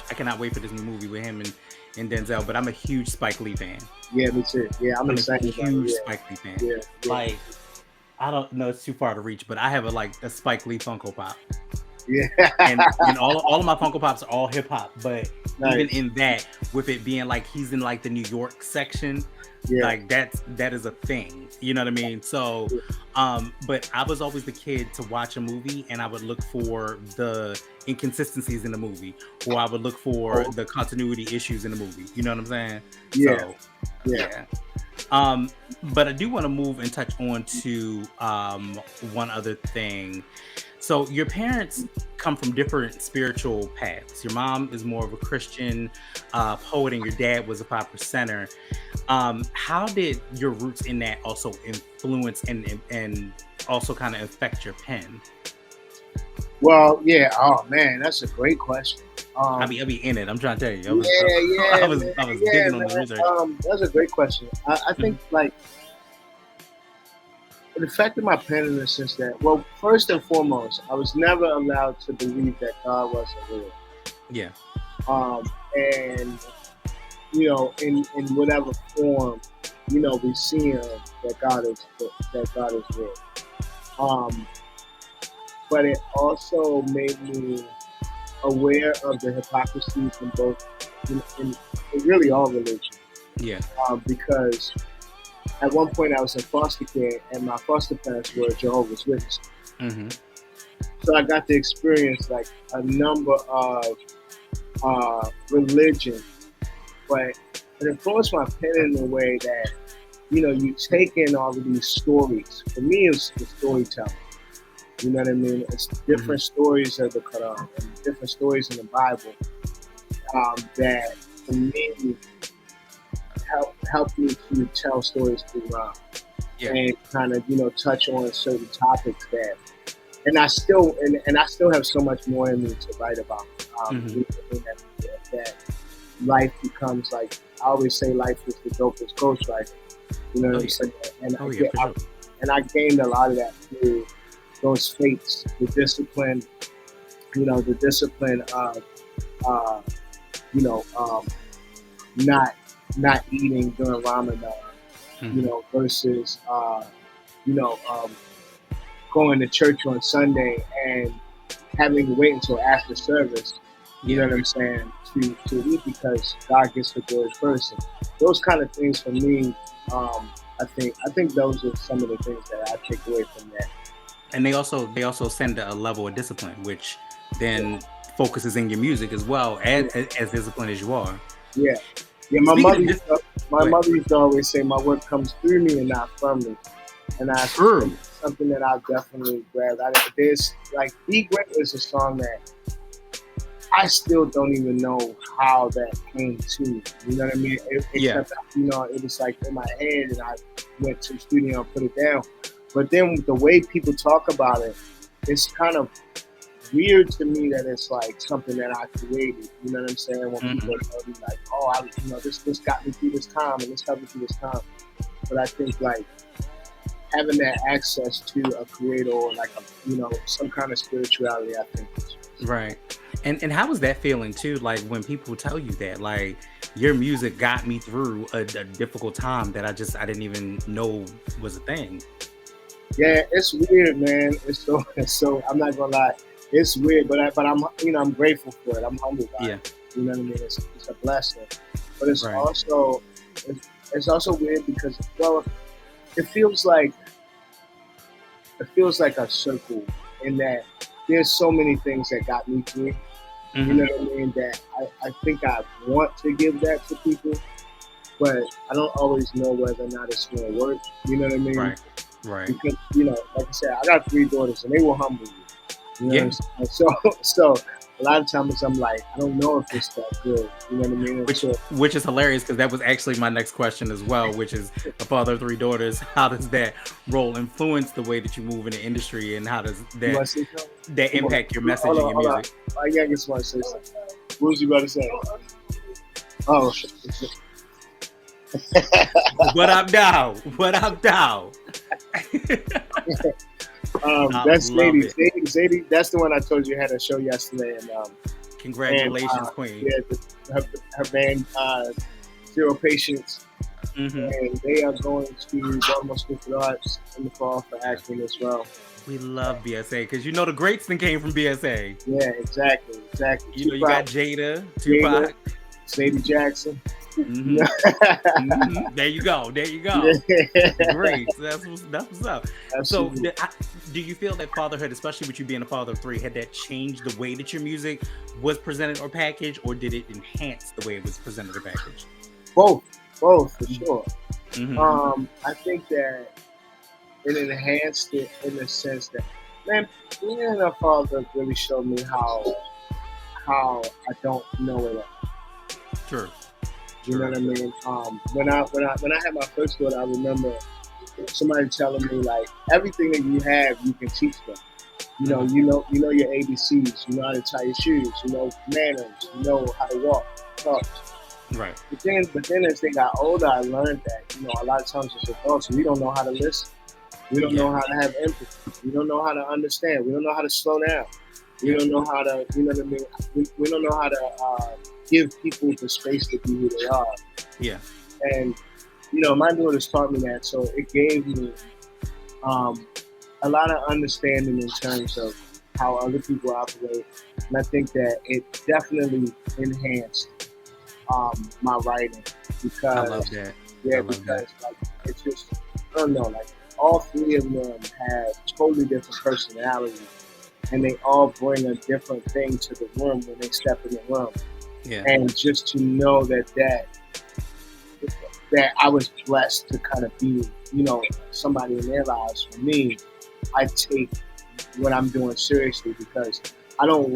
I cannot wait for this new movie with him and Denzel. But I'm a huge Spike Lee fan. yeah, me too. Yeah, I'm I'm a excited about huge it. Spike Lee fan. Yeah, yeah, Like I don't know, it's too far to reach, but I have a Spike Lee Funko Pop. Yeah. And all of my Funko Pops are all hip hop, but even Nice. in that, with it being like he's in like the New York section, Yeah. like that is a thing. You know what I mean? So, but I was always the kid to watch a movie and I would look for the inconsistencies in the movie, or I would look for Oh, the continuity issues in the movie. You know what I'm saying? yeah. So, Yeah. yeah. But I do want to move and touch on to one other thing. So your parents come from different spiritual paths. Your mom is more of a Christian poet, and your dad was a 5%er. How did your roots in that also influence and also kind of affect your pen? Well, yeah. Oh man, that's a great question. I'll be in it. I'm trying to tell you. Yeah, yeah, man. I was Yeah, digging on the man. research. That's a great question. I Mhm. think like it affected my pen in the sense that, well, first and foremost, I was never allowed to believe that God wasn't real. Yeah. And in whatever form, we see him that God is real. Um, but it also made me aware of the hypocrisies in both in really all religions. Yeah. Because at one point I was in foster care and my foster parents were Jehovah's Witnesses. Hmm. So I got to experience like a number of religions, but it influenced my pen in a way that, you take in all of these stories. For me, it's the storytelling. You know what I mean? It's different stories of the Quran and different stories in the Bible that, for me, help me to tell stories through rhyme Yeah. and kind of touch on certain topics that, and I still have so much more in me to write about. That life becomes like, I always say life is the dopest ghostwriter. You know what I'm saying? And Oh yeah, for sure. I gained a lot of that through those fates, the discipline, the discipline of uh, you know, not eating during Ramadan, versus you know, um, going to church on Sunday and having to wait until after service. You know what I'm saying? To eat because God gets the glory first. And those kind of things for me, I think those are some of the things that I take away from that. And they also send a level of discipline, which then focuses in your music as well as disciplined as you are. Yeah, yeah. My Speaking mother, of this, my go ahead. mother used to always say, "My work comes through me and not from me," and that's True. something that I definitely grabbed. There's like "Be Great" is a song that I still don't even know how that came to me. You know what I mean? Yeah. Except it was like in my head, and I went to the studio and put it down. But then the way people talk about it, it's kind of weird to me that it's like something that I created. You know what I'm saying? When people tell me like, "Oh, this got me through this time, and this helped me through this time." But I think like having that access to a creator or like some kind of spirituality, I think. Right. And how was that feeling too? Like when people tell you that, like your music got me through a difficult time that I didn't even know was a thing. Yeah, it's weird, man. It's so. I'm not gonna lie, it's weird, but I'm grateful for it. I'm humbled by Yeah. it. You know what I mean? It's a blessing, but Right. it's also weird because, well, it feels like it feels like a circle in that there's so many things that got me through. You Hmm. know what I mean? That I think I want to give that to people, but I don't always know whether or not it's gonna work. You know what I mean? Right. Right. Because like I said, I got 3 daughters, and they will humble you. You know Yeah. what I'm saying? So a lot of times I'm like, I don't know if it's that good. You know what I mean? Which is hilarious because that was actually my next question as well, which is a father of 3 daughters. How does that role influence the way that you move in the industry, and how does You that want to say something? Come on. impact your message Hold and on, your hold on. music? I just want to say something. What was you about to say? Oh, What up, now? What up, now? I that's love Zadie. it. Zadie, that's the one I told you had a show yesterday, and Congratulations, Queen. yeah, her band Zero Patience. and they are going to Baltimore School for the Arts in the fall for acting as well. We love BSA because you know the greats that came from BSA. Yeah, exactly. You know, you got Jada, Jada, Tupac, Sadie Jackson. There you go. Yeah. Great. That's what's up. Absolutely. So, do you feel that fatherhood, especially with you being a father of 3, had that changed the way that your music was presented or packaged, or did it enhance the way it was presented or packaged? Both for sure. Mm-hmm. I think that it enhanced it in the sense that, man, being a father really showed me how I don't know it all. Sure. You know what I mean? When I had my first daughter, I remember somebody telling me like everything that you have, you can teach them. You know your ABCs. You know how to tie your shoes. You know manners. You know how to walk, talk. Right. But then as they got older, I learned that a lot of times as adults, we don't know how to listen. We don't know how to have empathy. We don't know how to understand. We don't know how to slow down. We don't know how to, you know what I mean? We don't know how to give people the space to be who they are. Yeah. And, my daughters taught me that. So it gave me a lot of understanding in terms of how other people operate. And I think that it definitely enhanced my writing because I love that. Yeah, because like it's just I don't know, like all 3 of them have totally different personalities, and they all bring a different thing to the room when they step in the room. Yeah. And just to know that I was blessed to kind of be, somebody in their lives. For me, I take what I'm doing seriously because I don't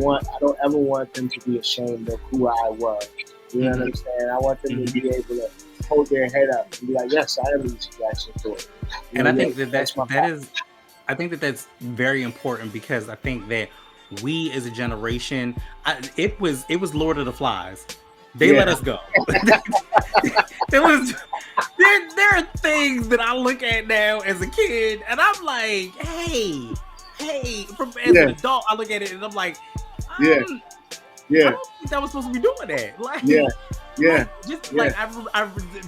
ever want them to be ashamed of who I was. You know what I'm saying? I want them to be able to hold their head up and be like, yes, I am Lucy Jackson Ford. And I think I think that's very important because I think that we as a generation, it was Lord of the Flies. They let us go. There are things that I look at now as a kid, and I'm like, hey, as an adult, I look at it and I'm like, I don't think that was supposed to be doing that. Like,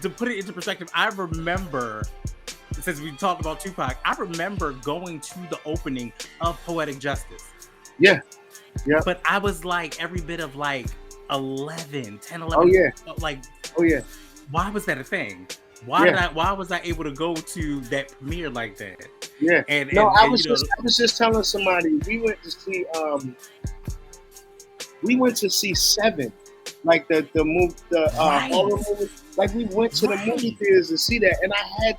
to put it into perspective, I remember, since we talked about Tupac, I remember going to the opening of Poetic Justice. Yeah. But I was like every bit of like 10, 11. Oh yeah. Like, oh yeah. Why was that a thing? Why was I able to go to that premiere like that? Yeah. I was just telling somebody we went to see Seven, like the horror movie. Like we went to the movie theaters to see that, and I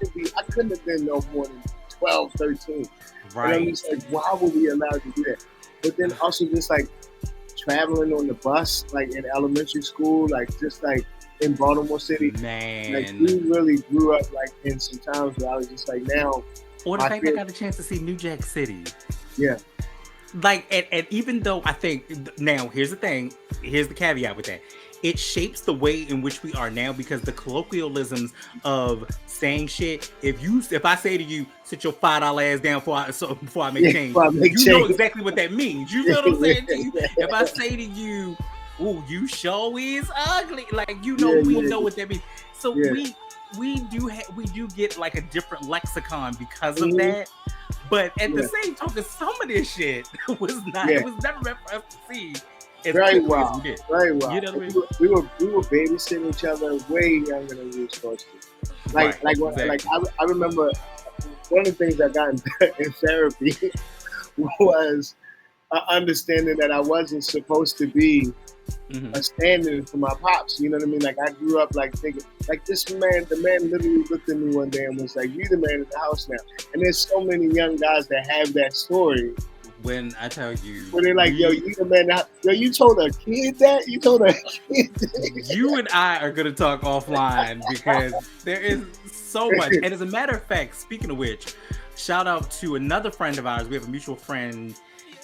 couldn't have been no more than 12, 13. Right. And I'm just like, why were we allowed to do that? But then also just like traveling on the bus, like in elementary school, like just like in Baltimore City. Man. Like we really grew up like in some times where I was just like now. Or the fact I got a chance to see New Jack City. Yeah. Like, and even though I think, now here's the thing, here's the caveat with that. It shapes the way in which we are now because the colloquialisms of saying shit. If I say to you, sit your $5 ass down before I make change, know exactly what that means. You know what I'm saying to you? If I say to you, "Ooh, you sure is ugly," like we know what that means. So we do get like a different lexicon because of that. But at the same token, some of this shit was not. It was never meant for us to see. Very well. Very well. You know what I mean? We were babysitting each other way younger than we were supposed to. I remember one of the things I got in therapy was understanding that I wasn't supposed to be a stand-in for my pops. You know what I mean? Like I grew up like thinking, like the man literally looked at me one day and was like, "You the man in the house now." And there's so many young guys that have that story. When I tell you, when they're like, "Yo, you the man now." Yo, you told a kid that? You told a kid that? You and I are gonna talk offline because there is so much. And as a matter of fact, speaking of which, shout out to another friend of ours. We have a mutual friend,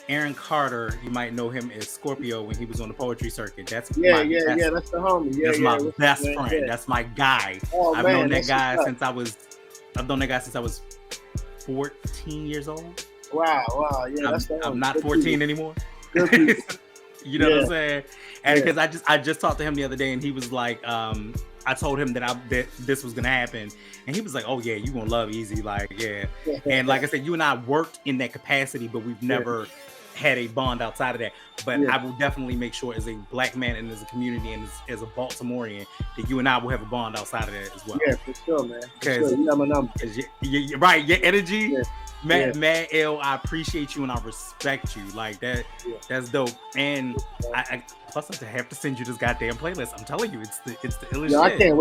Aaron Carter. You might know him as Scorpio when he was on the poetry circuit. That's That's the homie. That's my best friend. Yeah. That's my guy. I've known that guy since I was 14 years old. Wow. Yeah, that's the homie. I'm not 14 anymore. You know what I'm saying? And because I just talked to him the other day, and he was like, I I told him that this was gonna happen, and he was like, "Oh yeah, you gonna love Easy, like yeah." And like I said, you and I worked in that capacity, but we've never had a bond outside of that. But I will definitely make sure, as a black man and as a community and as a Baltimorean, that you and I will have a bond outside of that as well. Yeah, for sure, man. For sure. You know my number. You're right, your energy. Mad L, I appreciate you and I respect you. Like that, that's dope. And I plus I have to send you this goddamn playlist. I'm telling you, it's the illest shit. I can't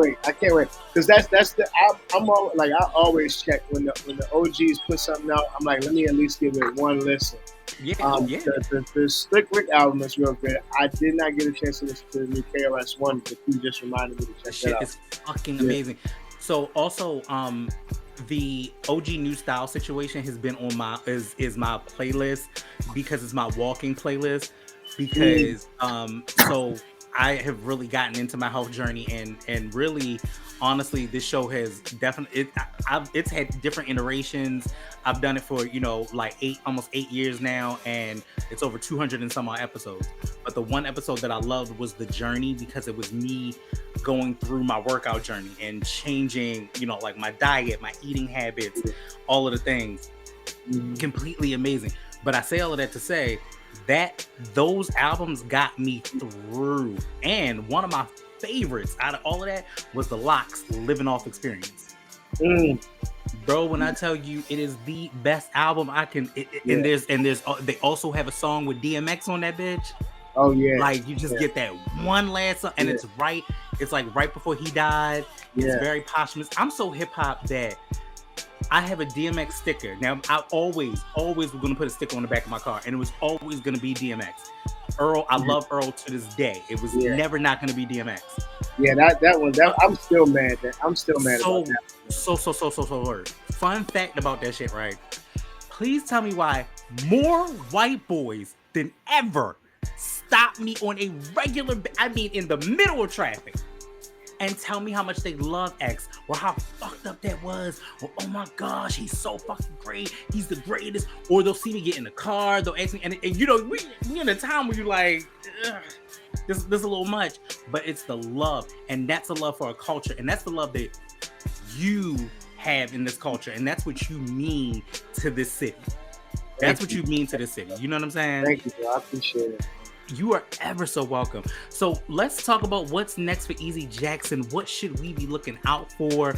wait. Because that's the I'm all, like, I always check when the OGs put something out. I'm like, let me at least give it one listen. The Slick Rick album is real good. I did not get a chance to listen to the new KRS One, but you just reminded me to check that out. It's fucking amazing. So also, the OG New Style situation has been on my is my playlist because it's my walking playlist. Because so I have really gotten into my health journey and really, honestly, this show has definitely it's had different iterations. I've done it for like almost 8 years now, and it's over 200 and some odd episodes. But the one episode that I loved was the journey, because it was me going through my workout journey and changing, like my diet, my eating habits, all of the things. Completely amazing. But I say all of that to say that those albums got me through. And one of my favorites out of all of that was the Lox Living Off Experience. Bro, when I tell you it is the best album I can, and there's they also have a song with DMX on that bitch. Oh yeah, like you just get that one last song, and it's like right before he died. It's very posthumous. I'm so hip hop that I have a DMX sticker. Now I always was gonna put a sticker on the back of my car, and it was always gonna be DMX. Earl, I love Earl to this day. It was never not gonna be DMX. Yeah, that one. I'm still mad. About that. So hard. Fun fact about that shit, right? Please tell me why more white boys than ever stop me on a regular, in the middle of traffic, and tell me how much they love X, or how fucked up that was, or oh my gosh, he's so fucking great, he's the greatest. Or they'll see me get in the car, they'll ask me, and we in a time where you're like, this is a little much, but it's the love, and that's the love for our culture, and that's the love that you have in this culture, and that's what you mean to this city. That's what you mean to this city. You know what I'm saying? Thank you, bro. I appreciate it. You are ever so welcome. So let's talk about what's next for Easy Jackson. What should we be looking out for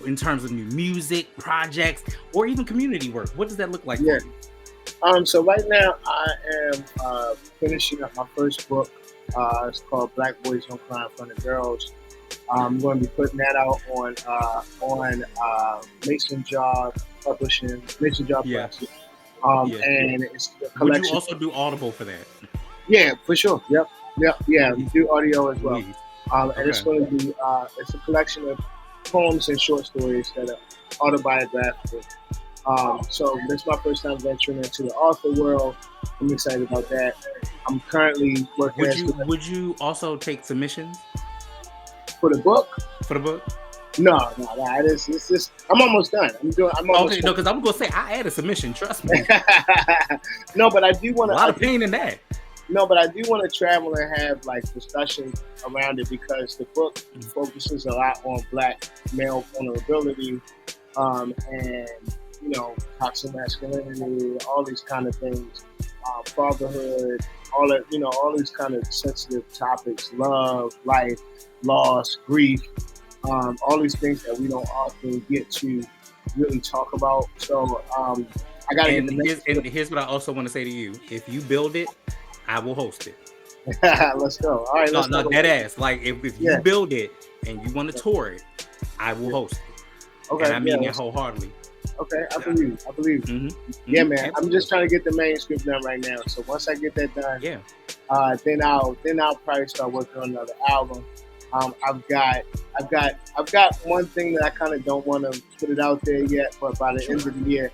in terms of new music, projects, or even community work? What does that look like for you? So right now I am finishing up my first book. It's called Black Boys Don't Cry in Front of Girls. I'm going to be putting that out on Mason Jar Publishing. And it's a collection. Would you also do Audible for that? Yeah, for sure. Yep. We do audio as well. And it's going to be it's a collection of poems and short stories that are autobiographical. So this is my first time venturing into the author world. I'm excited about that. I'm currently working. Would you also take submissions for the book? No. It's just I'm almost done. Okay, no, because I'm gonna say I add a submission. Trust me. No, but I do want to. A lot of pain in that. No, but I do want to travel and have like discussions around it, because the book focuses a lot on Black male vulnerability, and toxic masculinity, all these kind of things, fatherhood, all these kind of sensitive topics, love, life, loss, grief, all these things that we don't often get to really talk about. So I got to get here's what I also want to say to you: if you build it, I will host it. Let's go. All right. No, dead ass. Like if you build it and you want to tour it, I will host it. Okay. And I mean that wholeheartedly. Okay, I believe. Mm-hmm. Yeah, man. Absolutely. I'm just trying to get the manuscript done right now. So once I get that done, then I'll probably start working on another album. I've got one thing that I kind of don't want to put it out there yet, but by the end of the year,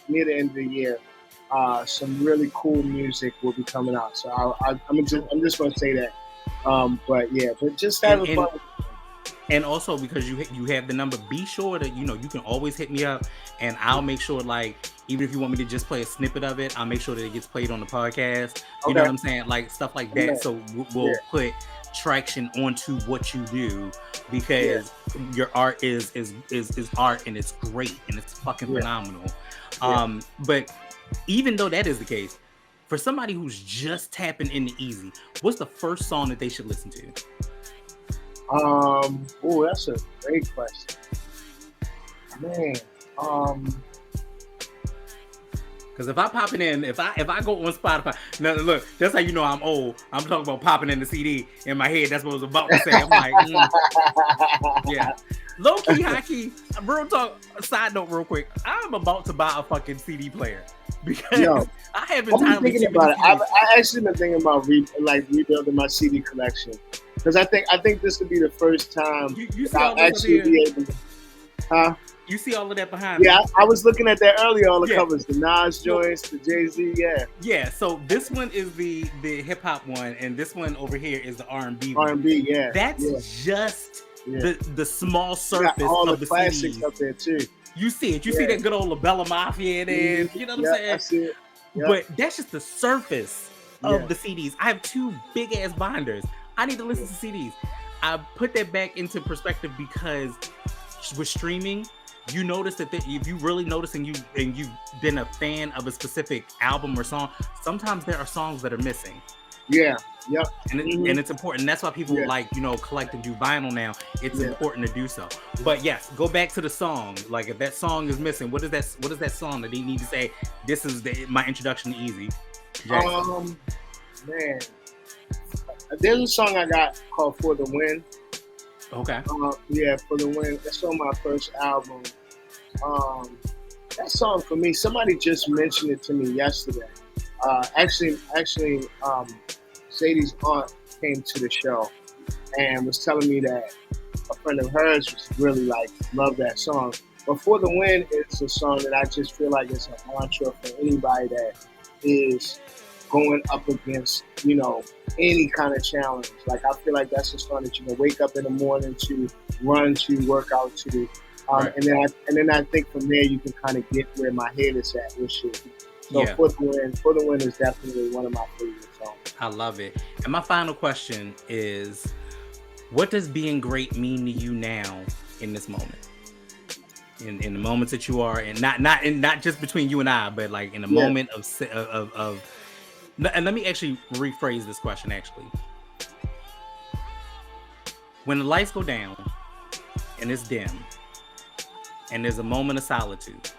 near the end of the year, some really cool music will be coming out. So I'm just going to say that. But just having fun. And also because you have the number, be sure that you can always hit me up, and I'll make sure, like, even if you want me to just play a snippet of it, I'll make sure that it gets played on the podcast. You know Okay. what I'm saying? Like stuff like Yeah. that. So we'll Yeah. put traction onto what you do, Yeah. because your art is art, and it's great, and it's fucking phenomenal. But even though that is the case, for somebody who's just tapping into Easy, what's the first song that they should listen to? Oh, that's a great question, man. Because if I pop it in, if I go on Spotify, now look, that's how you know I'm old. I'm talking about popping in the CD in my head. That's what I was about to say. I'm like, yeah, low key, high key. Real talk. Side note, real quick. I'm about to buy a fucking CD player because I haven't been thinking about it. I actually been thinking about rebuilding my CD collection, because I think this could be the first time you see I'll actually be able to. Huh? You see all of that behind me? Yeah, I was looking at that earlier, all the covers, the Nas joints, the Jay-Z, Yeah, so this one is the hip-hop one, and this one over here is the R&B one. R&B, yeah. That's just the small surface all of the CDs. classics up there, too. You see it. You see that good old La Bella Mafia in there. You know what I'm saying? I see it. But that's just the surface of the CDs. I have 2 big-ass binders. I need to listen to CDs. I put that back into perspective because with streaming, you notice that if you really notice and you've been a fan of a specific album or song, sometimes there are songs that are missing. Yeah. Yep. And it's important. That's why people collect and do vinyl now. It's important to do so. But yes, go back to the song. Like if that song is missing, what is that song that they need to say? This is my introduction to Easy. Man, there's a song I got called "For the Win." Okay. For the Win. That's on my first album. That song for me, somebody just mentioned it to me yesterday. Actually, Sadie's aunt came to the show and was telling me that a friend of hers was really loved that song. But "For the Win" is a song that I just feel like it's a mantra for anybody that is going up against, any kind of challenge. Like I feel like that's a song that you can wake up in the morning to, run to, work out to. Right. And then I think from there you can kind of get where my head is at with shit. So For the Win is definitely one of my favorite songs. I love it. And my final question is, what does being great mean to you now in this moment? In the moments that you are, and not just between you and I, but like in the moment of. And let me actually rephrase this question. Actually, when the lights go down and it's dim, and there's a moment of solitude,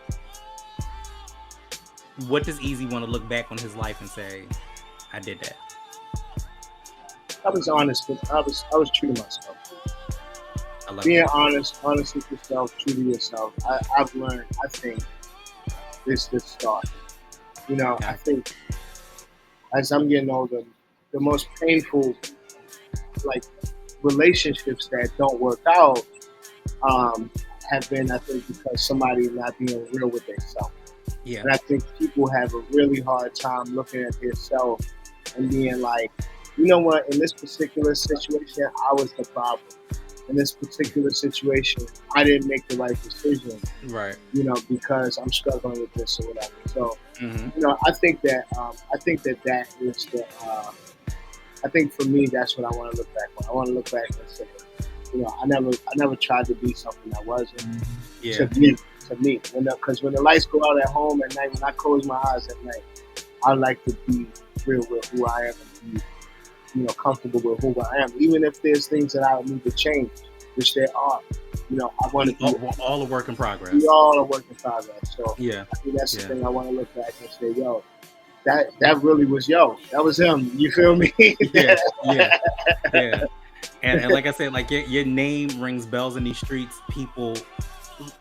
what does Easy want to look back on his life and say, "I did that"? I was honest, but I was true to myself. I love being honest with yourself, true to yourself. I've learned. I think this start. I think as I'm getting older, the most painful relationships that don't work out have been, I think, because somebody not being real with themselves. Yeah. And I think people have a really hard time looking at themselves and being like, you know what, in this particular situation, I was the problem. In this particular situation, I didn't make the right decision. Right. Because I'm struggling with this or whatever. So, I think that that is the. I think for me, that's what I want to look back on. I want to look back and say, I never tried to be something I wasn't. Yeah. To me, because when the lights go out at home at night, when I close my eyes at night, I like to be real with who I am and be, comfortable with who I am, even if there's things that I need to change, which there are. I want to be all a work in progress. We all a work in progress. So yeah, I think that's the thing I want to look back and say, yo, that really was that was him. You feel me? yeah. And like I said, like your name rings bells in these streets.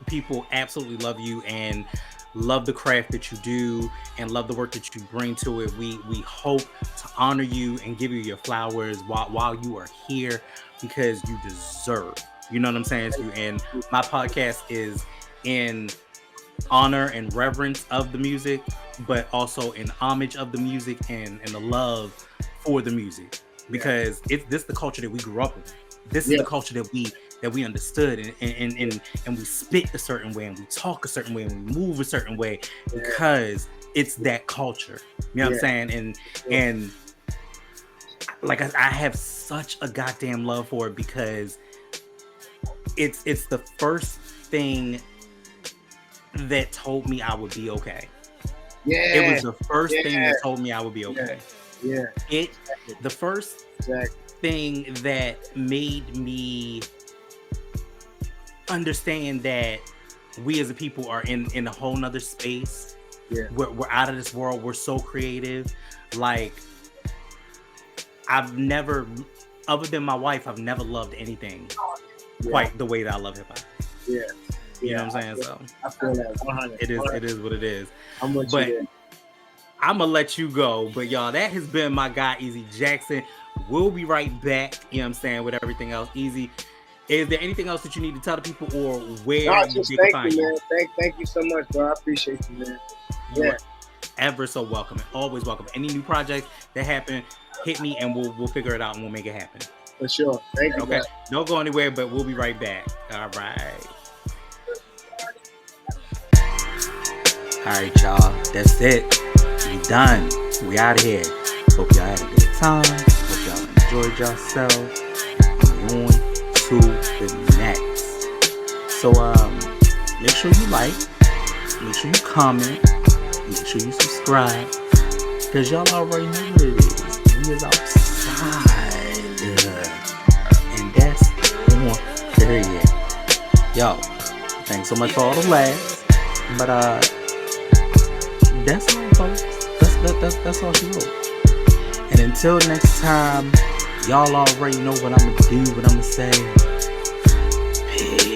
People absolutely love you and love the craft that you do and love the work that you bring to it. We hope to honor you and give you your flowers while you are here, because you deserve. You know what I'm saying to you? And my podcast is in honor and reverence of the music, but also in homage of the music and the love for the music, because this is the culture that we grew up with. This is the culture that that we understood, and we spit a certain way, and we talk a certain way, and we move a certain way, because it's that culture. You know what I'm saying? And like I have such a goddamn love for it, because it's the first thing that told me I would be okay. Yeah. It was the first thing that told me I would be okay. Yeah. The first thing that made me understand that we as a people are in a whole nother space. Yeah. We're out of this world. We're so creative. Like, I've never, other than my wife, I've never loved anything quite the way that I love hip hop. Yeah. You know what I'm saying? So I feel that 100. It is what it is. I'm with but you. I'm gonna let you go. But y'all, that has been my guy Easy Jackson. We'll be right back, you know what I'm saying, with everything else. Easy, is there anything else that you need to tell the people, or where just you thank find you, you? man. Thank you so much, bro. I appreciate you, man. You're ever so welcome, and always welcome. Any new projects that happen, hit me and we'll figure it out and we'll make it happen. For sure. Thank you. Okay. Man. Don't go anywhere, but we'll be right back. All right. All right, y'all. That's it. We done. We out of here. Hope y'all had a good time. Hope y'all enjoyed yourselves. On to the next. So make sure you like, make sure you comment, make sure you subscribe, because y'all already know what it is. We is outside, and that's on period. Yo, thanks so much for all the laughs, but that's all, folks. That's all she wrote. And until next time, y'all already know what I'm gonna do, what I'm gonna say. Peace.